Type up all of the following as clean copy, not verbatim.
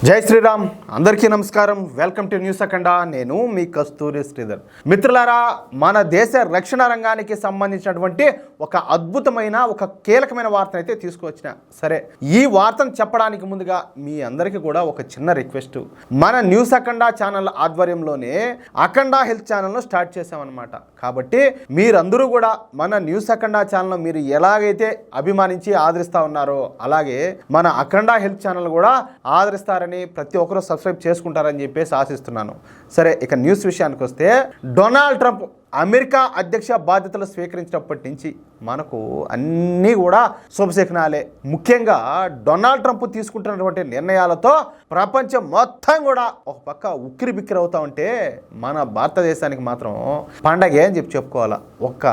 జై శ్రీరామ్. అందరికీ నమస్కారం. వెల్కమ్ టు న్యూస్ అఖండ. నేను మీ కస్తూరి శ్రీధర్. మిత్రులారా, మన దేశ రక్షణ రంగానికి సంబంధించినటువంటి ఒక అద్భుతమైన ఒక కీలకమైన వార్తను అయితే తీసుకువచ్చిన. సరే, ఈ వార్తను చెప్పడానికి ముందుగా మీ అందరికీ కూడా ఒక చిన్న రిక్వెస్ట్. మన న్యూస్ అఖండ ఛానల్ ఆధ్వర్యంలోనే అఖండ హెల్త్ ఛానల్ను స్టార్ట్ చేసామన్నమాట. కాబట్టి మీరందరూ కూడా మన న్యూస్ అఖండ ఛానల్ మీరు ఎలాగైతే అభిమానించి ఆదరిస్తూ ఉన్నారో అలాగే మన అఖండ హెల్త్ ఛానల్ కూడా ఆదరిస్తారని, ప్రతి ఒక్కరూ సబ్స్క్రైబ్ చేసుకుంటారని చెప్పేసి ఆశిస్తున్నాను. సరే, ఇక న్యూస్ విషయానికి వస్తే, డొనాల్డ్ ట్రంప్ అమెరికా అధ్యక్ష బాధ్యతలు స్వీకరించినప్పటి నుంచి మనకు అన్నీ కూడా శుభశకునాలే. ముఖ్యంగా డొనాల్డ్ ట్రంప్ తీసుకుంటున్నటువంటి నిర్ణయాలతో ప్రపంచం మొత్తం కూడా ఒక పక్క ఉక్కిరి బిక్కిరి అవుతా ఉంటే, మన భారతదేశానికి మాత్రం పండగే అని చెప్పుకోవాలా. ఒక్క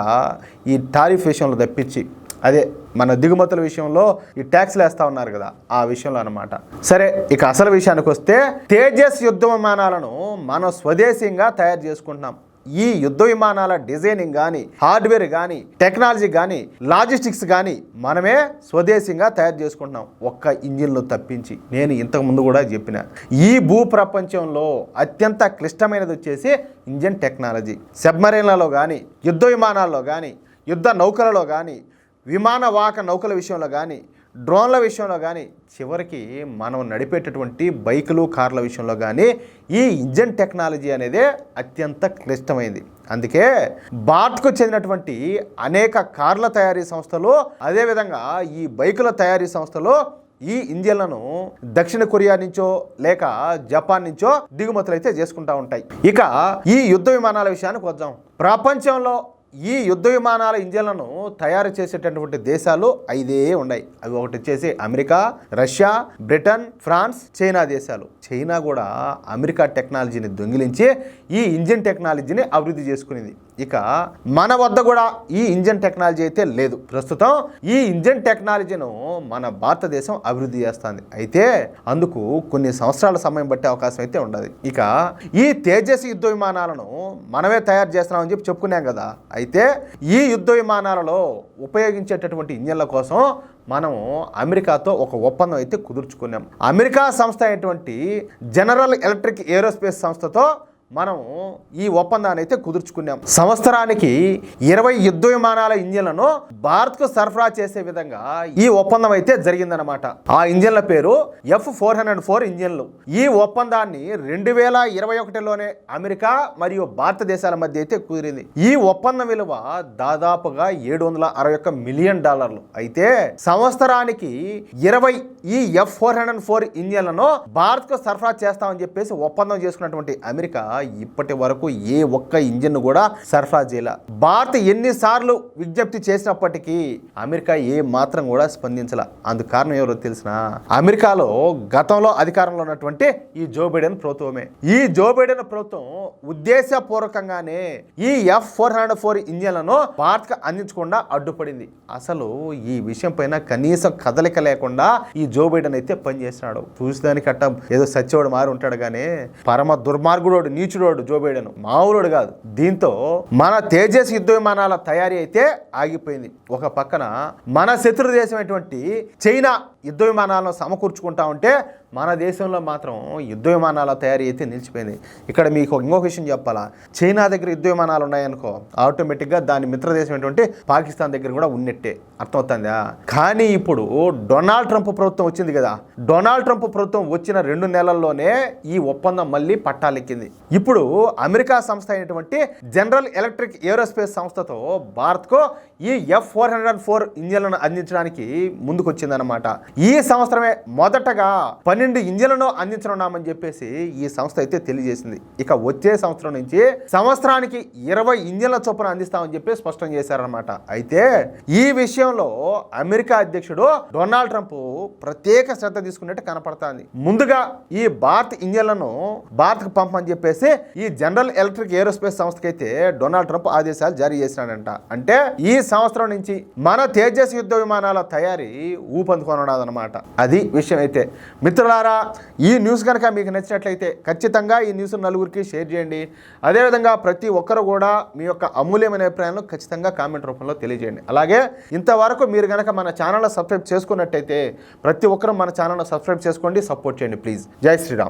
ఈ టారిఫ్ విషయంలో తప్పించి, అదే మన దిగుమతుల విషయంలో ఈ ట్యాక్స్లు వేస్తూ ఉన్నారు కదా, ఆ విషయంలో అనమాట. సరే, ఇక అసలు విషయానికి వస్తే, తేజస్ యుద్ధ విమానాలను మనం స్వదేశీయంగా తయారు చేసుకుంటున్నాం. ఈ యుద్ధ విమానాల డిజైనింగ్ కానీ, హార్డ్వేర్ కానీ, టెక్నాలజీ కానీ, లాజిస్టిక్స్ కానీ మనమే స్వదేశీయంగా తయారు చేసుకుంటున్నాం, ఒక్క ఇంజిన్లు తప్పించి. నేను ఇంతకుముందు కూడా చెప్పిన, ఈ భూ ప్రపంచంలో అత్యంత క్లిష్టమైనది వచ్చేసి ఇంజిన్ టెక్నాలజీ. సబ్మరీన్లలో కానీ, యుద్ధ విమానాల్లో కానీ, యుద్ధ నౌకలలో కానీ, విమాన వాహక నౌకల విషయంలో కానీ, డ్రోన్ల విషయంలో కానీ, చివరికి మనం నడిపేటటువంటి బైకులు, కార్ల విషయంలో కానీ ఈ ఇంజన్ టెక్నాలజీ అనేది అత్యంత క్లిష్టమైంది. అందుకే భారత్కు చెందినటువంటి అనేక కార్ల తయారీ సంస్థలు, అదేవిధంగా ఈ బైకుల తయారీ సంస్థలు ఈ ఇంజిన్లను దక్షిణ కొరియా నుంచో లేక జపాన్ నుంచో దిగుమతులు అయితే చేసుకుంటూ ఉంటాయి. ఇక ఈ యుద్ధ విమానాల విషయానికి వద్దాం. ప్రపంచంలో ఈ యుద్ధ విమానాల ఇంజన్లను తయారు చేసేటటువంటి దేశాలు 5 ఉన్నాయి. అవి ఒకటి వచ్చేసి America, Russia, Britain, France, China దేశాలు. చైనా కూడా అమెరికా టెక్నాలజీని దొంగిలించి ఈ ఇంజిన్ టెక్నాలజీని అభివృద్ధి చేసుకునేది. ఇక మన వద్ద కూడా ఈ ఇంజిన్ టెక్నాలజీ అయితే లేదు. ప్రస్తుతం ఈ ఇంజిన్ టెక్నాలజీను మన భారతదేశం అభివృద్ధి చేస్తుంది. అయితే అందుకు కొన్ని సంవత్సరాల సమయం పట్టే అవకాశం అయితే ఉండదు. ఇక ఈ తేజస్ యుద్ధ విమానాలను మనమే తయారు చేస్తున్నామని చెప్పుకున్నాం కదా. అయితే ఈ యుద్ధ విమానాలలో ఉపయోగించేటటువంటి ఇంజన్ల కోసం మనం అమెరికాతో ఒక ఒప్పందం అయితే కుదుర్చుకున్నాం. అమెరికా సంస్థ అయినటువంటి జనరల్ ఎలక్ట్రిక్ ఏరోస్పేస్ సంస్థతో మనం ఈ ఒప్పందాన్ని అయితే కుదుర్చుకున్నాం. సంవత్సరానికి 20 యుద్ధ విమానాల ఇంజిన్లను భారత్కు సరఫరా చేసే విధంగా ఈ ఒప్పందం అయితే జరిగిందనమాట. ఆ ఇంజిన్ల పేరు F404 ఇంజిన్లు. ఈ ఒప్పందాన్ని 2021లోనే అమెరికా మరియు భారతదేశాల మధ్య అయితే కుదిరింది. ఈ ఒప్పందం విలువ దాదాపుగా $761 మిలియన్. అయితే సంవత్సరానికి 20 ఈ F404 ఇంజిన్లను భారత్కు సరఫరా చేస్తామని చెప్పేసి ఒప్పందం చేసుకున్నటువంటి అమెరికా ఇప్పటి వరకు ఏ ఒక్క ఇంజిన్ కూడా సరఫరా చేయాల. భారత్ ఎన్నిసార్లు విజ్ఞప్తి చేసినప్పటికీ అమెరికా ఏ మాత్రం కూడా స్పందించాల. అందుకు కారణం ఎవరో తెలిసిన, అమెరికాలో గతంలో అధికారంలో ఉన్నటువంటి ఈ జో బైడెన్ ప్రభుత్వమే. ఈ జో బైడెన్ ప్రభుత్వం ఉద్దేశపూర్వకంగానే ఈ F404 ఇంజిన్లను భారత్కు అందించకుండా అడ్డుపడింది. అసలు ఈ విషయం పైన కనీసం కదలిక లేకుండా ఈ జో బైడెన్ అయితే పనిచేస్తున్నాడు. చూసేదానికి అట్ట ఏదో సచ్చేవాడు మారి ఉంటాడు కానీ పరమ దుర్మార్గుడు, నీచుడోడు జో బైడెన్, మామూలుడు కాదు. దీంతో మన తేజస్ యుద్ధ విమానాల తయారీ అయితే ఆగిపోయింది. ఒక పక్కన మన శత్రు దేశమైనటువంటి చైనా యుద్ధ విమానాలను సమకూర్చుకుంటా ఉంటే మన దేశంలో మాత్రం యుద్ధ విమానాల తయారీ అయితే నిలిచిపోయింది. ఇక్కడ మీకు ఇంకొక విషయం చెప్పాలా, చైనా దగ్గర యుద్ధ విమానాలు ఉన్నాయనుకో, ఆటోమేటిక్గా దాని మిత్రదేశం ఏంటంటే పాకిస్తాన్ దగ్గర కూడా ఉన్నట్టే, అర్థమవుతుందా? కానీ ఇప్పుడు డొనాల్డ్ ట్రంప్ ప్రభుత్వం వచ్చింది కదా, డొనాల్డ్ ట్రంప్ ప్రభుత్వం వచ్చిన 2 నెలల్లోనే ఈ ఒప్పందం మళ్ళీ పట్టాలెక్కింది. ఇప్పుడు అమెరికా సంస్థ అయినటువంటి జనరల్ ఎలక్ట్రిక్ ఏరోస్పేస్ సంస్థతో భారత్కు ఈ F404 ఇంజిన్లను అందించడానికి ముందుకొచ్చిందనమాట. ఈ సంవత్సరమే మొదటగా 12 ఇంజిన్లను అందించనున్నామని చెప్పేసి ఈ సంస్థ అయితే తెలియజేసింది. ఇక వచ్చే సంవత్సరం నుంచి సంవత్సరానికి 20 ఇంజిన్ల చొప్పున అందిస్తామని చెప్పి స్పష్టం చేశారనమాట. అయితే ఈ విషయంలో అమెరికా అధ్యక్షుడు డొనాల్డ్ ట్రంప్ ప్రత్యేక శ్రద్ధ తీసుకున్నట్టు కనపడుతుంది. ముందుగా ఈ భారత్ ఇంజిన్లను భారత్కు పంపమని చెప్పేసి ఈ జనరల్ ఎలక్ట్రిక్ ఏరోస్పేస్ సంస్థకైతే డొనాల్డ్ ట్రంప్ ఆదేశాలు జారీ చేసినాడంట. అంటే ఈ సంవత్సరం నుంచి మన తేజస్ యుద్ధ విమానాల తయారీ ఊపందుకోనున్నది ఉన్నదన్నమాట. అది విషయం అయితే. మిత్రులారా, ఈ న్యూస్ కనుక మీకు నచ్చినట్లయితే ఖచ్చితంగా ఈ న్యూస్ నలుగురికి షేర్ చేయండి. అదేవిధంగా ప్రతి ఒక్కరు కూడా మీ యొక్క అమూల్యమైన అభిప్రాయాలను ఖచ్చితంగా కామెంట్ రూపంలో తెలియజేయండి. అలాగే ఇంతవరకు మీరు కనుక మన ఛానల్ సబ్స్క్రైబ్ చేసుకున్నట్టయితే ప్రతి ఒక్కరూ మన ఛానల్ సబ్స్క్రైబ్ చేసుకోండి, సపోర్ట్ చేయండి ప్లీజ్. జై శ్రీరామ్.